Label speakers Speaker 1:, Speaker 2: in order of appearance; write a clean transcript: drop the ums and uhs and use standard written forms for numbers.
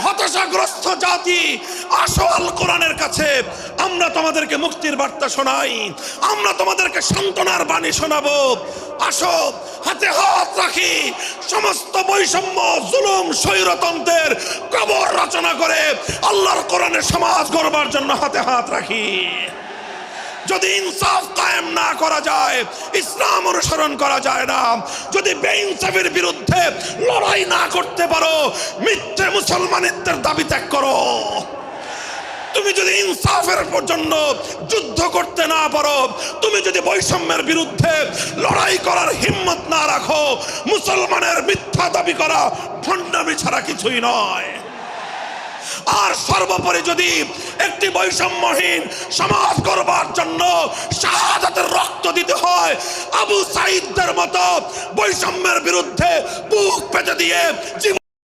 Speaker 1: হতাশাগ্রস্ত জাতি, আসো আল কোরআনের কাছে, আমরা তোমাদেরকে মুক্তির বার্তা শোনাই, আমরা তোমাদেরকে সান্ত্বনার বাণী শোনাবো। আসো হাতে হাত রাখি, সমস্ত বৈষম্য, জুলুম, স্বৈরতন্ত্রের কবর রচনা করে আল্লাহর কোরআনের সমাজ গড়বার জন্য হাতে হাত রাখি। যদি ইনসাফ কায়েম না করা যায়, ইসলাম অনুসরণ করা যায় না, যদি বেইনসাফের বিরুদ্ধে লড়াই না করতে পারো, মিথ্যে মুসলমানিত্বের দাবি ত্যাগ করো। তুমি যদি ইনসাফের জন্য যুদ্ধ করতে না পারো, তুমি যদি বৈষম্যের বিরুদ্ধে লড়াই করার হিম্মত না রাখো, মুসলমানের মিথ্যা দাবি করা ভণ্ডামি ছাড়া কিছুই নয়। আর সর্বোপরি যদি একটি বৈষম্যহীন সমাজ গড়বার জন্য শাহাদাতের রক্ত দিতে হয়, আবু সাঈদদের মতো বৈষম্যের বিরুদ্ধে বুক পেতে দিয়ে